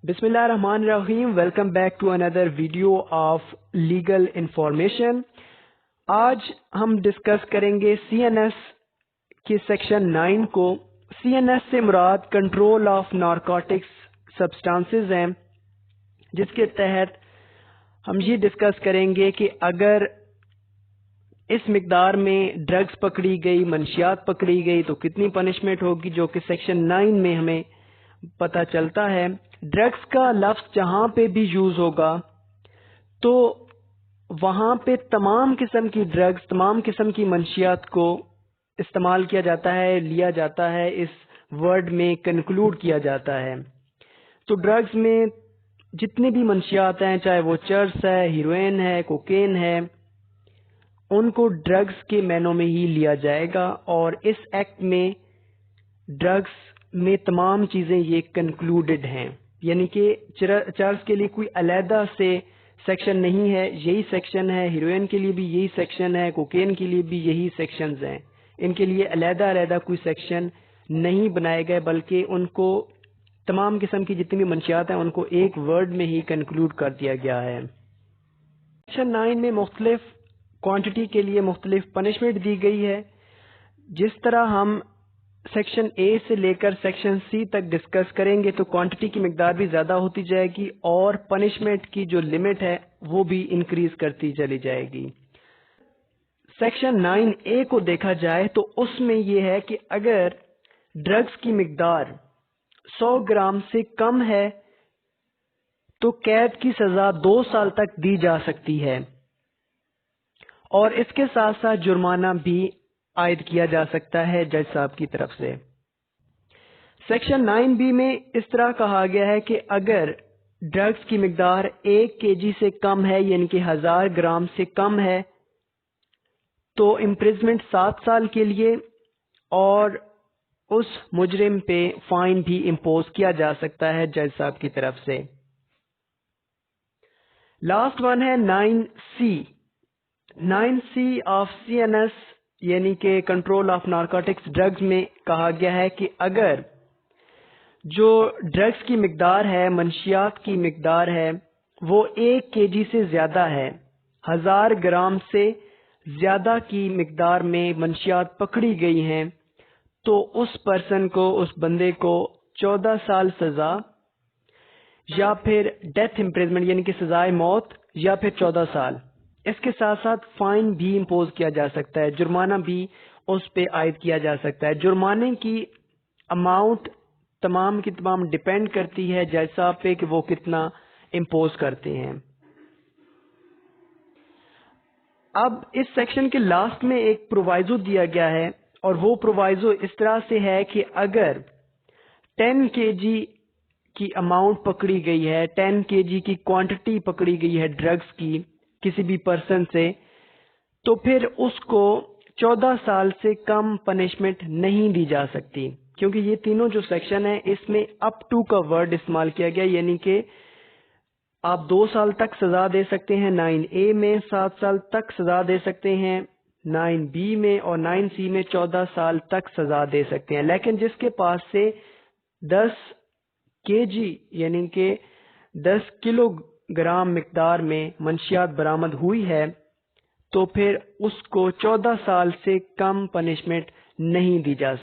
Bismillahirrahmanirrahim. Welcome back to another video of legal information. آج ہم discuss کریں گے سی این ایس کے سیکشن 9 کو. سی این ایس سے مراد کنٹرول آف نارکوٹکس سبسٹانسز ہیں، جس کے تحت ہم یہ ڈسکس کریں گے کہ اگر اس مقدار میں ڈرگز پکڑی گئی، منشیات پکڑی گئی تو کتنی پنشمنٹ ہوگی، جو کہ سیکشن 9 میں ہمیں پتہ چلتا ہے. ڈرگز کا لفظ جہاں پہ بھی یوز ہوگا تو وہاں پہ تمام قسم کی ڈرگز، تمام قسم کی منشیات کو استعمال کیا جاتا ہے، لیا جاتا ہے، اس ورڈ میں کنکلوڈ کیا جاتا ہے. تو ڈرگز میں جتنے بھی منشیات ہیں، چاہے وہ چرس ہے، ہیروئن ہے، کوکین ہے، ان کو ڈرگز کے معنوں میں ہی لیا جائے گا. اور اس ایکٹ میں ڈرگز میں تمام چیزیں یہ کنکلوڈڈ ہیں، یعنی کہ چرس کے لیے کوئی علیحدہ سے سیکشن نہیں ہے، یہی سیکشن ہے. ہیروئن کے لیے بھی یہی سیکشن ہے، کوکین کے لیے بھی یہی سیکشنز ہیں. ان کے لیے علیحدہ کوئی سیکشن نہیں بنائے گئے، بلکہ ان کو تمام قسم کی جتنی بھی منشیات ہیں ان کو ایک ورڈ میں ہی کنکلوڈ کر دیا گیا ہے. سیکشن 9 میں مختلف کوانٹٹی کے لیے مختلف پنشمنٹ دی گئی ہے. جس طرح ہم سیکشن اے سے لے کر سیکشن سی تک ڈسکس کریں گے تو کوانٹٹی کی مقدار بھی زیادہ ہوتی جائے گی اور پنشمنٹ کی جو لمٹ ہے وہ بھی انکریز کرتی چلی جائے گی. سیکشن 9 اے کو دیکھا جائے تو اس میں یہ ہے کہ اگر ڈرگز کی مقدار 100 گرام سے کم ہے تو قید کی سزا 2 سال تک دی جا سکتی ہے، اور اس کے ساتھ ساتھ جرمانہ بھی عائد کیا جا سکتا ہے جج صاحب کی طرف سے. سیکشن 9 بی میں اس طرح کہا گیا ہے کہ اگر ڈرگز کی مقدار 1 kg سے کم ہے، یعنی کہ 1000 گرام سے کم ہے، تو امپریزمنٹ 7 سال کے لیے اور اس مجرم پہ فائن بھی امپوز کیا جا سکتا ہے جج صاحب کی طرف سے. لاسٹ ون ہے 9C. 9C of C N S یعنی کہ کنٹرول آف نارکوٹکس ڈرگز میں کہا گیا ہے کہ اگر جو ڈرگز کی مقدار ہے، منشیات کی مقدار ہے، وہ 1 kg سے زیادہ ہے، 1000 گرام سے زیادہ کی مقدار میں منشیات پکڑی گئی ہیں، تو اس پرسن کو، اس بندے کو 14 سال سزا یا پھر ڈیتھ امپریزمنٹ یعنی کہ سزائے موت یا پھر 14 سال، اس کے ساتھ ساتھ فائن بھی امپوز کیا جا سکتا ہے، جرمانہ بھی اس پہ عائد کیا جا سکتا ہے. جرمانے کی اماؤنٹ تمام کی تمام ڈیپینڈ کرتی ہے جج صاحب پہ کہ وہ کتنا امپوز کرتے ہیں. اب اس سیکشن کے لاسٹ میں ایک پرووائزو دیا گیا ہے، اور وہ پرووائزو اس طرح سے ہے کہ اگر 10 kg کی اماؤنٹ پکڑی گئی ہے، 10 kg کی کوانٹٹی پکڑی گئی ہے ڈرگز کی کسی بھی پرسن سے، تو پھر اس کو 14 سال سے کم پنشمنٹ نہیں دی جا سکتی، کیونکہ یہ تینوں جو سیکشن ہیں اس میں اپ ٹو کا ورڈ استعمال کیا گیا، یعنی کہ آپ 2 سال تک سزا دے سکتے ہیں 9A میں، 7 سال تک سزا دے سکتے ہیں 9B میں، اور 9C میں 14 سال تک سزا دے سکتے ہیں. لیکن جس کے پاس سے 10 kg یعنی کہ 10 کلو گرام مقدار میں منشیات برآمد ہوئی ہے تو پھر اس کو 14 سال سے کم پنشمنٹ نہیں دی جا سکتی.